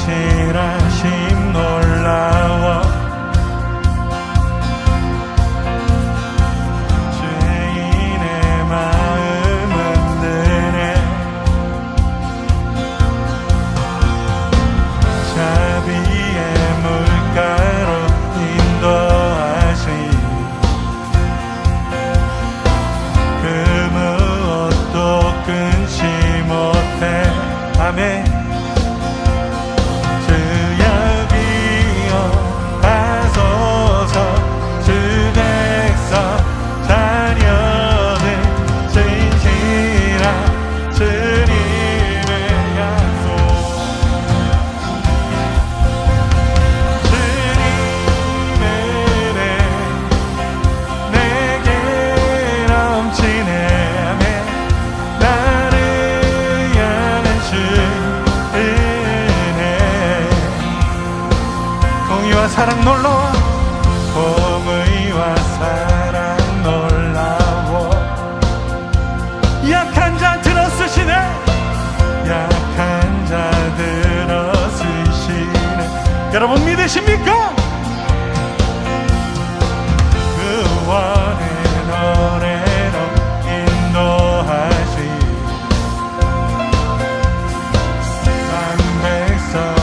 진실하심 놀라워 죄인의 마음 흔드네 자비의 물가로 인도하시 그 무엇도 끊지 못해 아멘. 사랑 놀라워 공의와 사랑 놀라워 약한 자 들어쓰시네 약한 자 들어쓰시네 여러분 믿으십니까? 구원의 노래로 인도하시 난 백성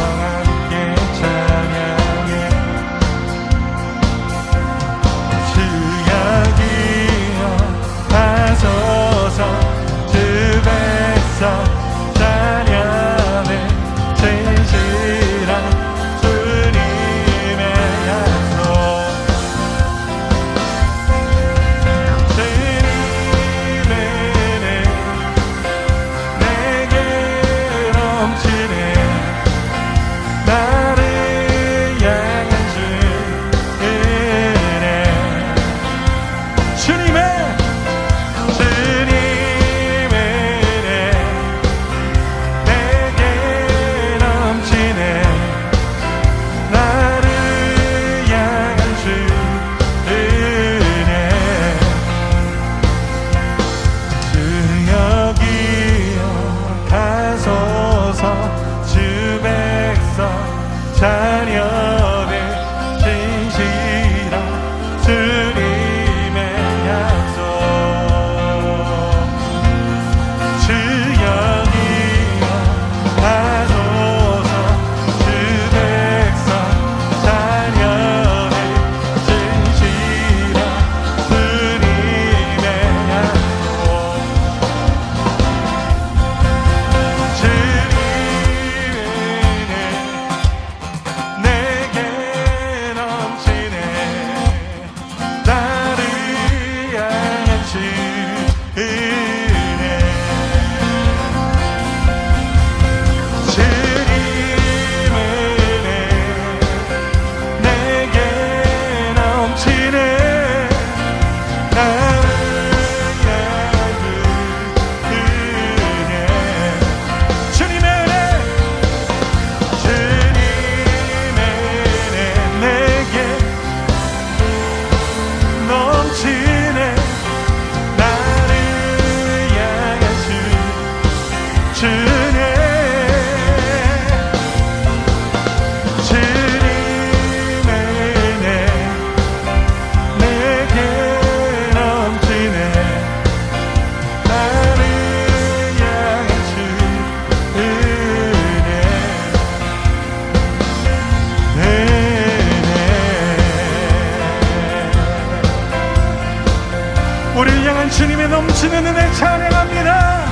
우리를 향한 주님의 넘치는 은혜 찬양합니다.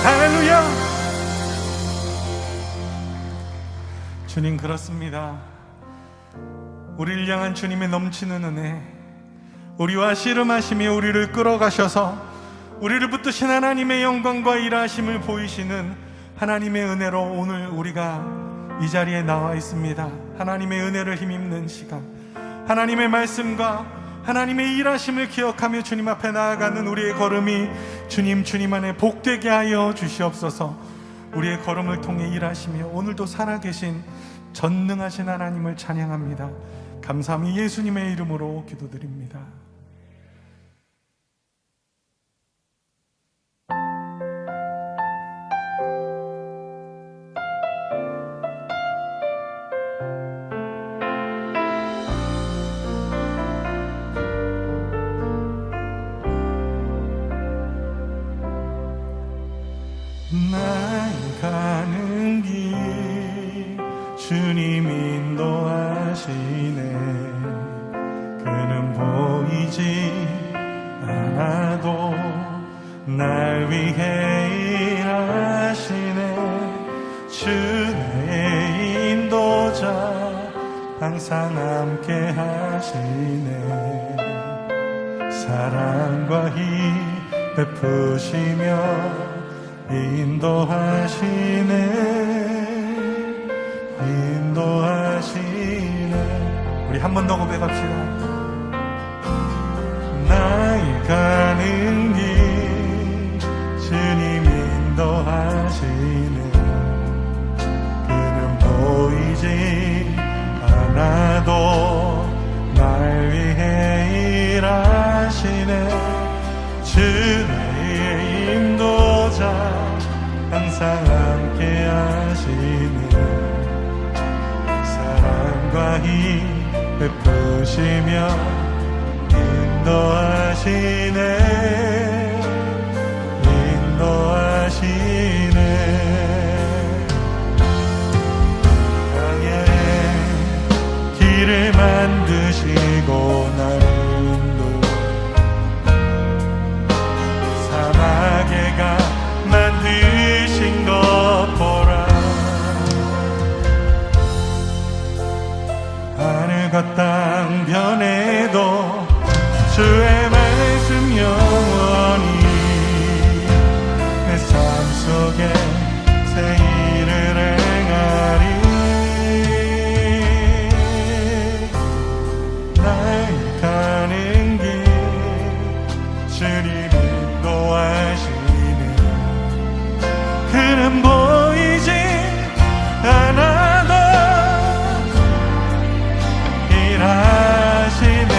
할렐루야. 주님 그렇습니다. 우리를 향한 주님의 넘치는 은혜, 우리와 씨름하시며 우리를 끌어가셔서 우리를 붙드신 하나님의 영광과 일하심을 보이시는 하나님의 은혜로 오늘 우리가 이 자리에 나와 있습니다. 하나님의 은혜를 힘입는 시간, 하나님의 말씀과 하나님의 일하심을 기억하며 주님 앞에 나아가는 우리의 걸음이 주님 안에 복되게 하여 주시옵소서. 우리의 걸음을 통해 일하시며 오늘도 살아계신 전능하신 하나님을 찬양합니다. 감사함이 예수님의 이름으로 기도드립니다. 나의 가는 길 주님 인도하시네. 그는 보이지 않아도 날 위해 일하시네. 주 나의 인도자 항상 함께 하시네. 사랑과 힘 베푸시며 인도하시네. 인도하시네. 우리 한 번 더 고백합시다. 나의 가는 길 주님 인도하시네. 그는 보이지 않아도 날 위해 일하시네. 주 나의 인도자 항상 함께 하시네. 사랑과 힘 베푸시며 인도하시네. 인도하시네. 광야에 길을 만드시고 나를 인도 사막에 가 만드신 것 보라. 하늘과 땅 변해도 주의 말씀 영원히 내 삶 속에 새 일을 행하리. 나의 가는 길 주님 인도하시네. 그는 보이지 않아도 일하시네.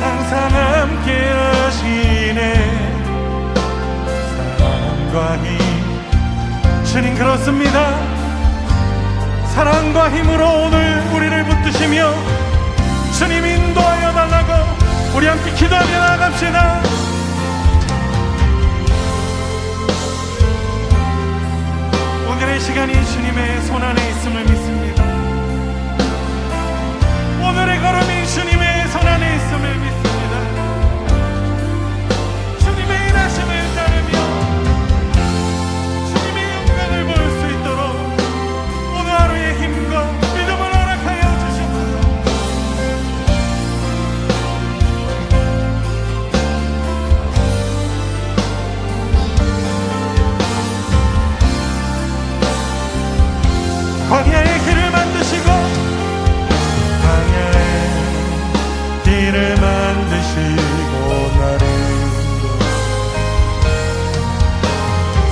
항상 함께 하시네. 사랑과 힘 주님 그렇습니다. 사랑과 힘으로 오늘 우리를 붙드시며 주님 인도하여 달라고 우리 함께 기도하며 나갑시다. 오늘의 시간이 주님의 손안에 있음을 믿습니다. 오늘의 걸음이 주님의 손안에 있음을 믿습니다. 주님의 일하심을 따르며 주님의 영광을 볼 수 있도록 오늘 하루의 힘과 믿음을 허락하여 주시옵소서. 광야의 길을 만드시고 광야의 길을 만드시고 나를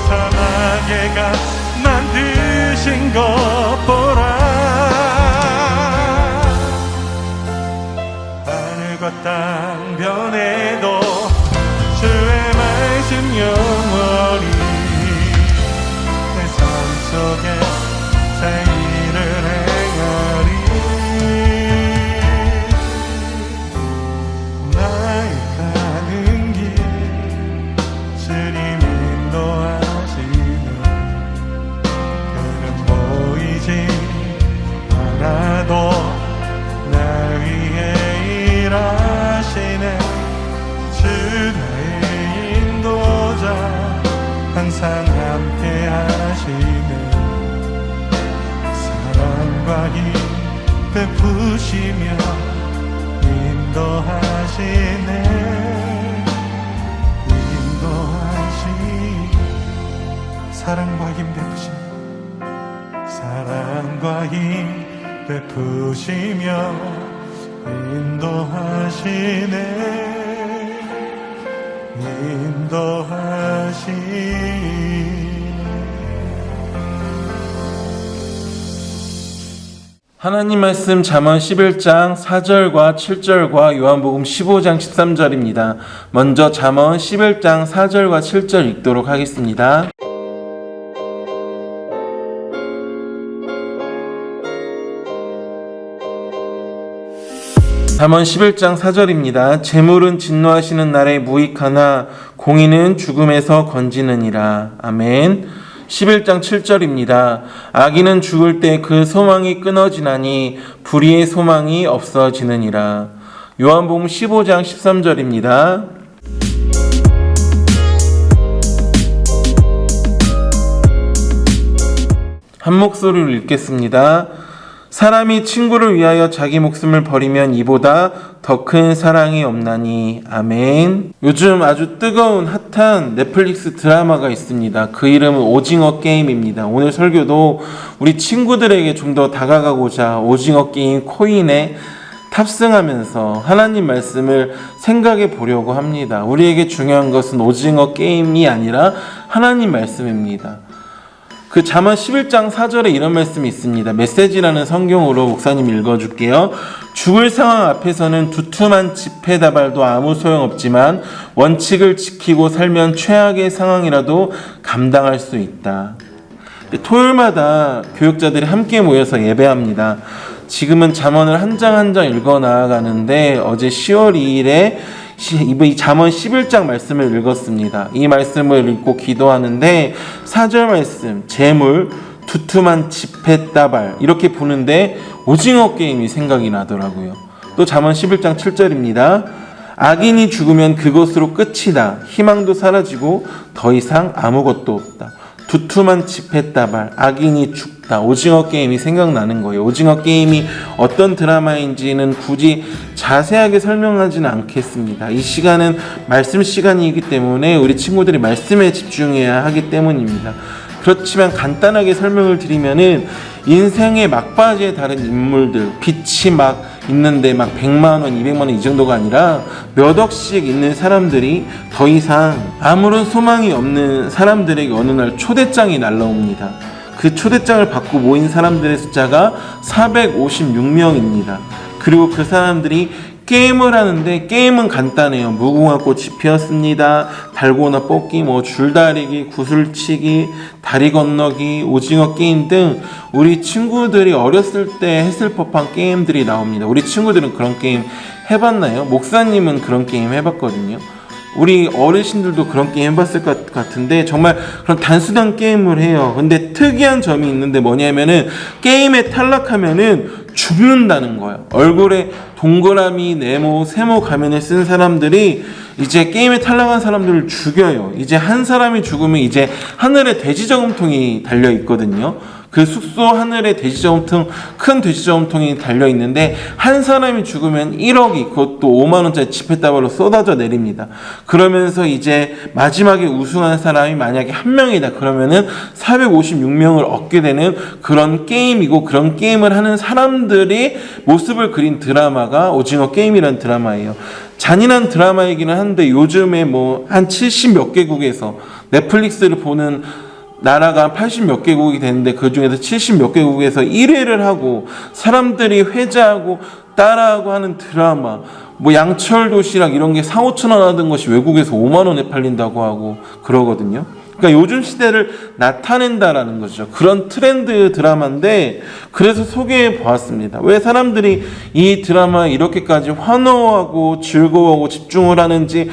사막에 가 만드신 것 보라. 하늘과 땅 변해도 주의 말씀 영원히 내 삶 속에 새 일을 행하리. 나의 가는 길 주님 인도하시네. 그는 보이지 않아도 날 위해 일하시네. 주 나의 인도자 항상 함께 하시네. 사랑과 힘 베푸시며 인도하시네. 인도하시네. 사랑과 힘 베푸시며 사랑과 힘 베푸시며 인도하시네. 인도하시네. 하나님 말씀 잠언 11장 4절과 7절과 요한복음 15장 13절입니다. 먼저 잠언 11장 4절과 7절 읽도록 하겠습니다. 잠언 11장 4절입니다. 재물은 진노하시는 날에 무익하나 공의는 죽음에서 건지느니라. 아멘. 11장 7절입니다. 악인은 죽을 때 그 소망이 끊어지나니 불의의 소망이 없어지느니라. 요한복음 15장 13절입니다. 한 목소리로 읽겠습니다. 사람이 친구를 위하여 자기 목숨을 버리면 이보다 더 큰 사랑이 없나니. 아멘. 요즘 아주 뜨거운 핫한 넷플릭스 드라마가 있습니다. 그 이름은 오징어 게임입니다. 오늘 설교도 우리 친구들에게 좀 더 다가가고자 오징어 게임 코인에 탑승하면서 하나님 말씀을 생각해 보려고 합니다. 우리에게 중요한 것은 오징어 게임이 아니라 하나님 말씀입니다. 그 잠언 11장 4절에 이런 말씀이 있습니다. 메시지라는 성경으로 목사님 읽어줄게요. 죽을 상황 앞에서는 두툼한 지폐다발도 아무 소용없지만 원칙을 지키고 살면 최악의 상황이라도 감당할 수 있다. 토요일마다 교육자들이 함께 모여서 예배합니다. 지금은 잠언을 한 장 한 장 읽어 나아가는데 어제 10월 2일에 이 잠언 11장 말씀을 읽었습니다. 이 말씀을 읽고 기도하는데 4절 말씀, 재물, 두툼한 지폐다발 이렇게 보는데 오징어 게임이 생각이 나더라고요. 또 잠언 11장 7절입니다. 악인이 죽으면 그것으로 끝이다. 희망도 사라지고 더 이상 아무것도 없다. 두툼한 지폐다발, 악인이 죽다. 오징어 게임이 생각나는 거예요. 오징어 게임이 어떤 드라마인지는 굳이 자세하게 설명하지는 않겠습니다. 이 시간은 말씀 시간이기 때문에 우리 친구들이 말씀에 집중해야 하기 때문입니다. 그렇지만 간단하게 설명을 드리면은 인생의 막바지에 다른 인물들, 빛이 막 있는데 막 100만 원, 200만 원 이 정도가 아니라 몇 억씩 있는 사람들이 더 이상 아무런 소망이 없는 사람들에게 어느 날 초대장이 날라옵니다. 그 초대장을 받고 모인 사람들의 숫자가 456명입니다. 그리고 그 사람들이 게임을 하는데 게임은 간단해요. 무궁화 꽃이 피었습니다. 달고나 뽑기, 줄다리기, 구슬치기, 다리 건너기, 오징어 게임 등 우리 친구들이 어렸을 때 했을 법한 게임들이 나옵니다. 우리 친구들은 그런 게임 해봤나요? 목사님은 그런 게임 해봤거든요. 우리 어르신들도 그런 게임 해봤을 것 같은데 정말 그런 단순한 게임을 해요. 근데 특이한 점이 있는데 뭐냐면은 게임에 탈락하면은 죽는다는 거예요. 얼굴에 동그라미, 네모, 세모 가면을 쓴 사람들이 이제 게임에 탈락한 사람들을 죽여요. 이제 한 사람이 죽으면 이제 하늘에 돼지저금통이 달려 있거든요. 그 숙소 하늘에 돼지저금통, 큰 돼지저금통이 달려 있는데 한 사람이 죽으면 1억이 그것도 5만 원짜리 지폐다발로 쏟아져 내립니다. 그러면서 이제 마지막에 우승한 사람이 만약에 한 명이다 그러면은 456명을 얻게 되는 그런 게임이고, 그런 게임을 하는 사람들이 모습을 그린 드라마가 오징어 게임이라는 드라마예요. 잔인한 드라마이기는 한데 요즘에 한 70 몇 개국에서 넷플릭스를 보는 나라가 80 몇 개국이 되는데 그 중에서 70 몇 개국에서 1회를 하고 사람들이 회자하고 따라하고 하는 드라마, 양철 도시락 이런 게 4, 5천 원 하던 것이 외국에서 5만 원에 팔린다고 하고 그러거든요. 그러니까 요즘 시대를 나타낸다라는 거죠. 그런 트렌드 드라마인데 그래서 소개해 보았습니다. 왜 사람들이 이 드라마에 이렇게까지 환호하고 즐거워하고 집중을 하는지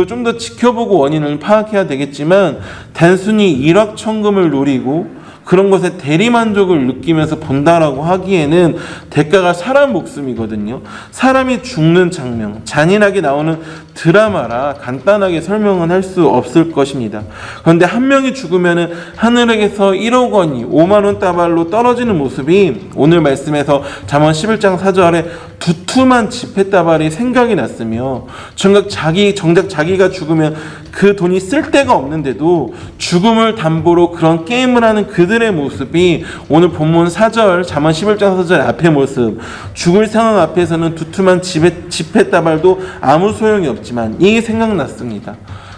좀 더 지켜보고 원인을 파악해야 되겠지만, 단순히 일확천금을 노리고 그런 것에 대리만족을 느끼면서 본다라고 하기에는 대가가 사람 목숨이거든요. 사람이 죽는 장면, 잔인하게 나오는 드라마라 간단하게 설명은 할 수 없을 것입니다. 그런데 한 명이 죽으면 하늘에서 1억 원이 5만 원 다발로 떨어지는 모습이 오늘 말씀에서 잠언 11장 4절에 두툼한 지폐다발이 생각이 났으며, 정작 자기가 죽으면 그 돈이 쓸 데가 없는데도 죽음을 담보로 그런 게임을 하는 그들의 모습이 오늘 본문 4절, 잠언 11장 4절 앞의 모습, 죽을 상황 앞에서는 두툼한 지폐다발도 아무 소용이 없지만, 이게 생각났습니다.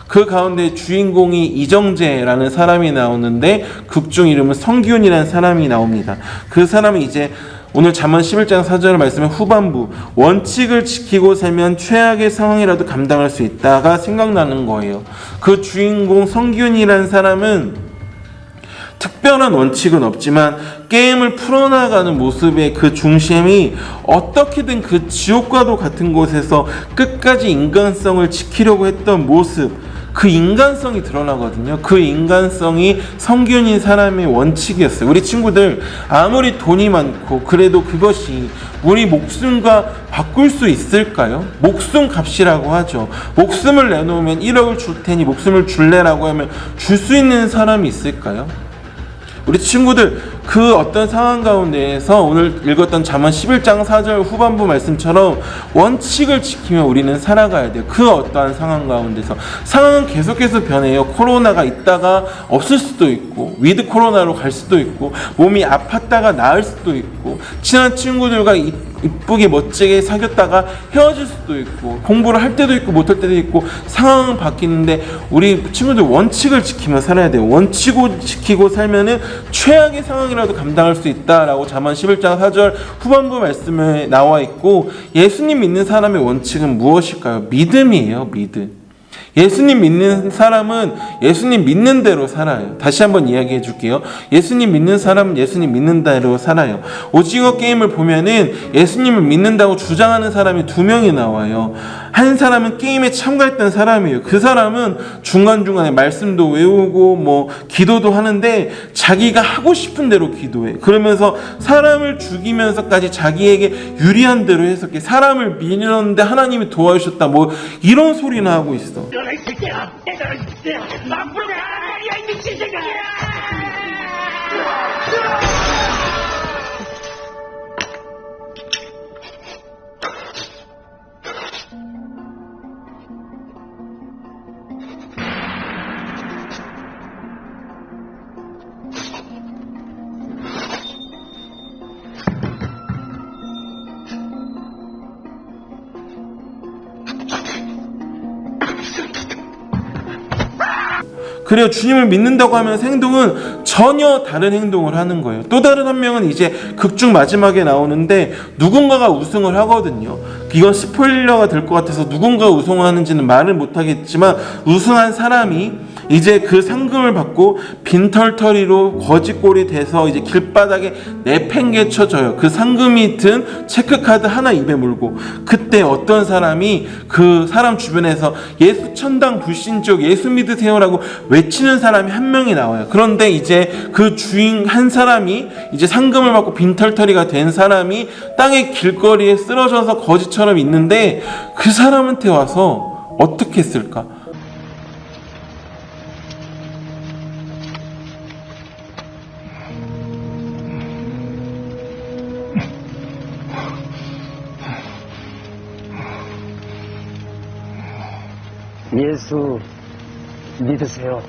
그 가운데 주인공이 이정재라는 사람이 나오는데 극중 이름은 성기훈이라는 사람이 나옵니다. 그 사람이 이제 오늘 잠언 11장 4절 말씀의 후반부, 원칙을 지키고 살면 최악의 상황이라도 감당할 수 있다가 생각나는 거예요. 그 주인공 성균이라는 사람은 특별한 원칙은 없지만 게임을 풀어나가는 모습의 그 중심이 어떻게든 그 지옥과도 같은 곳에서 끝까지 인간성을 지키려고 했던 모습, 그 인간성이 드러나거든요. 그 인간성이 성균인 사람의 원칙이었어요. 우리 친구들, 아무리 돈이 많고 그래도 그것이 우리 목숨과 바꿀 수 있을까요? 목숨 값이라고 하죠. 목숨을 내놓으면 1억을 줄 테니 목숨을 줄래라고 하면 줄 수 있는 사람이 있을까요? 우리 친구들, 그 어떤 상황 가운데에서 오늘 읽었던 잠언 11장 4절 후반부 말씀처럼 원칙을 지키며 우리는 살아가야 돼요. 그 어떠한 상황 가운데서. 상황은 계속해서 변해요. 코로나가 있다가 없을 수도 있고, 위드 코로나로 갈 수도 있고, 몸이 아팠다가 나을 수도 있고, 친한 친구들과 이쁘게 멋지게 사귀었다가 헤어질 수도 있고, 공부를 할 때도 있고 못할 때도 있고, 상황은 바뀌는데 우리 친구들 원칙을 지키며 살아야 돼요. 원칙을 지키고 살면은 최악의 상황이라도 감당할 수 있다라고 잠언 11장 4절 후반부 말씀에 나와 있고, 예수님 믿는 사람의 원칙은 무엇일까요? 믿음이에요. 믿음. 예수님 믿는 사람은 예수님 믿는 대로 살아요. 다시 한번 이야기해 줄게요. 예수님 믿는 사람은 예수님 믿는 대로 살아요. 오징어 게임을 보면은 예수님을 믿는다고 주장하는 사람이 2명이 나와요. 한 사람은 게임에 참가했던 사람이에요. 그 사람은 중간중간에 말씀도 외우고 뭐 기도도 하는데 자기가 하고 싶은 대로 기도해. 그러면서 사람을 죽이면서까지 자기에게 유리한 대로 해석해. 사람을 밀었는데 하나님이 도와주셨다. 뭐 이런 소리나 하고 있어. 너라 이 새끼야! 얘들아 이 새끼야! 앞으로 가야 이 미친 새끼야! 그래요. 주님을 믿는다고 하면서 행동은 전혀 다른 행동을 하는 거예요. 또 다른 한 명은 이제 극중 마지막에 나오는데 누군가가 우승을 하거든요. 이건 스포일러가 될 것 같아서 누군가 우승하는지는 말을 못하겠지만, 우승한 사람이 이제 그 상금을 받고 빈털터리로 거지꼴이 돼서 이제 길바닥에 내팽개쳐져요. 그 상금이 든 체크카드 하나 입에 물고. 그때 어떤 사람이 그 사람 주변에서 예수 천당 불신족 예수 믿으세요라고 외치는 사람이 한 명이 나와요. 그런데 이제 그 주인 한 사람이 이제 상금을 받고 빈털터리가 된 사람이 땅의 길거리에 쓰러져서 거지처럼 있는데, 그 사람한테 와서 어떻게 했을까? 예수 믿으세요.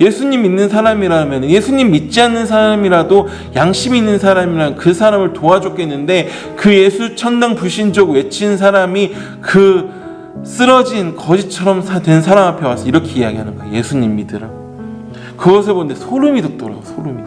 예수님 믿는 사람이라면, 예수님 믿지 않는 사람이라도 양심 있는 사람이라면 그 사람을 도와줬겠는데, 그 예수 천당 불신족 외친 사람이 그 쓰러진 거지처럼 된 사람 앞에 와서 이렇게 이야기하는 거예요. 예수님 믿으라. 그것을 보는데 소름이 돋더라고. 소름이.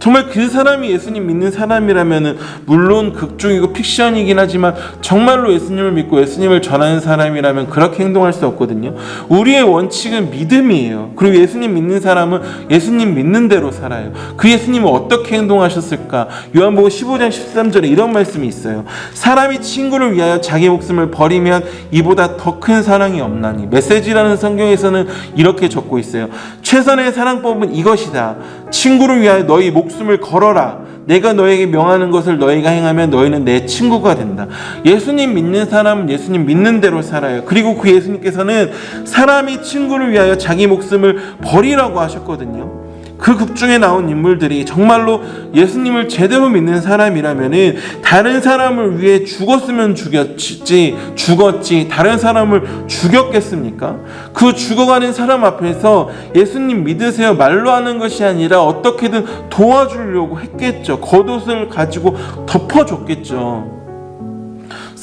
정말 그 사람이 예수님 믿는 사람이라면은, 물론 극중이고 픽션이긴 하지만 정말로 예수님을 믿고 예수님을 전하는 사람이라면 그렇게 행동할 수 없거든요. 우리의 원칙은 믿음이에요. 그리고 예수님 믿는 사람은 예수님 믿는 대로 살아요. 그 예수님은 어떻게 행동하셨을까? 요한복음 15장 13절에 이런 말씀이 있어요. 사람이 친구를 위하여 자기 목숨을 버리면 이보다 더 큰 사랑이 없나니. 메시지라는 성경에서는 이렇게 적고 있어요. 최선의 사랑법은 이것이다. 친구를 위하여 너희 목숨을 걸어라. 내가 너에게 명하는 것을 너희가 행하면 너희는 내 친구가 된다. 예수님 믿는 사람은 예수님 믿는 대로 살아요. 그리고 그 예수님께서는 사람이 친구를 위하여 자기 목숨을 버리라고 하셨거든요. 그 극중에 나온 인물들이 정말로 예수님을 제대로 믿는 사람이라면은 다른 사람을 위해 죽었으면 죽었지 다른 사람을 죽였겠습니까? 그 죽어가는 사람 앞에서 예수님 믿으세요 말로 하는 것이 아니라 어떻게든 도와주려고 했겠죠. 겉옷을 가지고 덮어줬겠죠.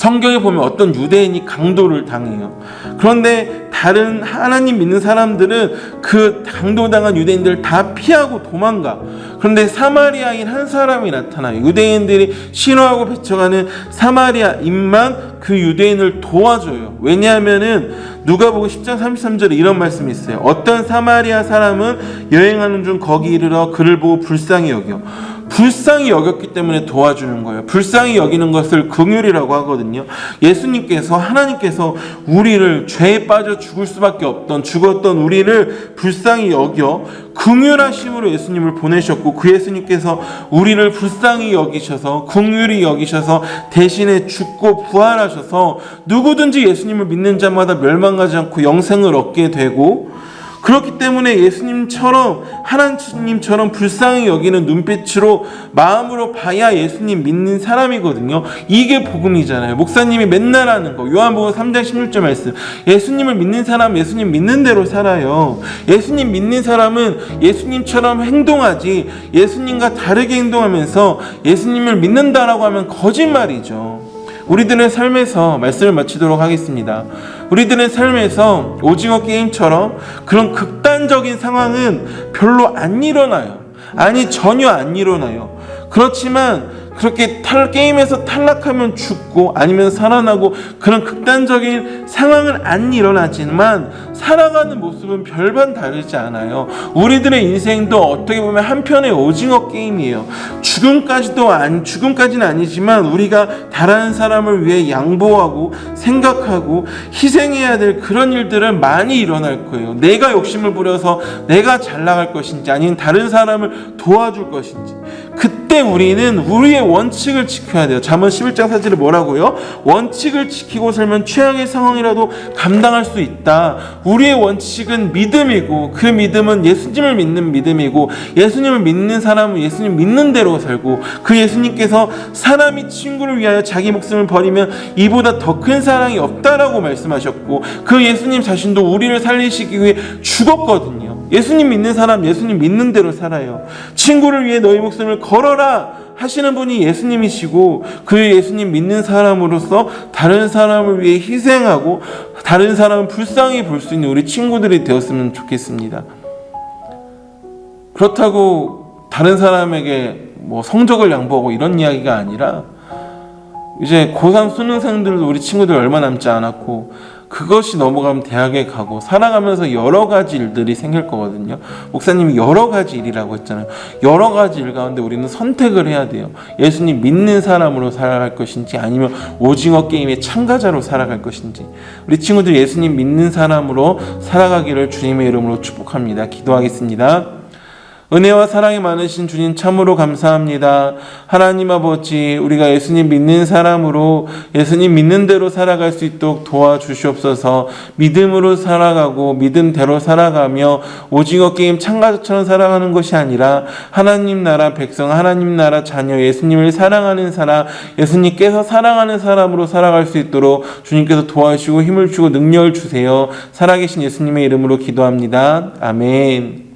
성경에 보면 어떤 유대인이 강도를 당해요. 그런데 다른 하나님 믿는 사람들은 그 강도당한 유대인들을 다 피하고 도망가. 그런데 사마리아인 한 사람이 나타나요. 유대인들이 싫어하고 배척하는 사마리아인만 그 유대인을 도와줘요. 왜냐하면은 누가복음 10장 33절에 이런 말씀이 있어요. 어떤 사마리아 사람은 여행하는 중 거기 이르러 그를 보고 불쌍히 여겨. 불쌍히 여겼기 때문에 도와주는 거예요. 불쌍히 여기는 것을 긍휼이라고 하거든요. 예수님께서, 하나님께서 우리를 죄에 빠져 죽을 수밖에 없던, 죽었던 우리를 불쌍히 여겨 긍휼하심으로 예수님을 보내셨고, 그 예수님께서 우리를 불쌍히 여기셔서 긍휼히 여기셔서 대신에 죽고 부활하셔서 누구든지 예수님을 믿는 자마다 멸망하지 않고 영생을 얻게 되고, 그렇기 때문에 예수님처럼, 하나님처럼 불쌍히 여기는 눈빛으로, 마음으로 봐야 예수님 믿는 사람이거든요. 이게 복음이잖아요. 목사님이 맨날 하는 거. 요한복음 3장 16절 말씀. 예수님을 믿는 사람은 예수님 믿는 대로 살아요. 예수님 믿는 사람은 예수님처럼 행동하지, 예수님과 다르게 행동하면서 예수님을 믿는다라고 하면 거짓말이죠. 우리들의 삶에서, 말씀을 마치도록 하겠습니다. 우리들의 삶에서 오징어 게임처럼 그런 극단적인 상황은 별로 안 일어나요. 아니, 전혀 안 일어나요. 그렇지만 그렇게 게임에서 탈락하면 죽고 아니면 살아나고 그런 극단적인 상황은 안 일어나지만 살아가는 모습은 별반 다르지 않아요. 우리들의 인생도 어떻게 보면 한편의 오징어 게임이에요. 죽음까지는 아니지만 우리가 다른 사람을 위해 양보하고 생각하고 희생해야 될 그런 일들은 많이 일어날 거예요. 내가 욕심을 부려서 내가 잘 나갈 것인지 아니면 다른 사람을 도와줄 것인지, 그때 우리는 우리의 원칙을 지켜야 돼요. 잠언 11장 4절에 뭐라고요? 원칙을 지키고 살면 최악의 상황이라도 감당할 수 있다. 우리의 원칙은 믿음이고, 그 믿음은 예수님을 믿는 믿음이고, 예수님을 믿는 사람은 예수님 믿는 대로 살고, 그 예수님께서 사람이 친구를 위하여 자기 목숨을 버리면 이보다 더 큰 사랑이 없다라고 말씀하셨고, 그 예수님 자신도 우리를 살리시기 위해 죽었거든요. 예수님 믿는 사람, 예수님 믿는 대로 살아요. 친구를 위해 너희 목숨을 걸어라 하시는 분이 예수님이시고, 그 예수님 믿는 사람으로서 다른 사람을 위해 희생하고 다른 사람을 불쌍히 볼 수 있는 우리 친구들이 되었으면 좋겠습니다. 그렇다고 다른 사람에게 성적을 양보하고 이런 이야기가 아니라, 이제 고3 수능생들도 우리 친구들 얼마 남지 않았고, 그것이 넘어가면 대학에 가고 살아가면서 여러 가지 일들이 생길 거거든요. 목사님이 여러 가지 일이라고 했잖아요. 여러 가지 일 가운데 우리는 선택을 해야 돼요. 예수님 믿는 사람으로 살아갈 것인지 아니면 오징어 게임의 참가자로 살아갈 것인지. 우리 친구들 예수님 믿는 사람으로 살아가기를 주님의 이름으로 축복합니다. 기도하겠습니다. 은혜와 사랑이 많으신 주님 참으로 감사합니다. 하나님 아버지, 우리가 예수님 믿는 사람으로 예수님 믿는 대로 살아갈 수 있도록 도와주시옵소서. 믿음으로 살아가고 믿음대로 살아가며 오징어 게임 참가자처럼 살아가는 것이 아니라 하나님 나라 백성, 하나님 나라 자녀, 예수님을 사랑하는 사람, 예수님께서 사랑하는 사람으로 살아갈 수 있도록 주님께서 도와주시고 힘을 주고 능력을 주세요. 살아계신 예수님의 이름으로 기도합니다. 아멘.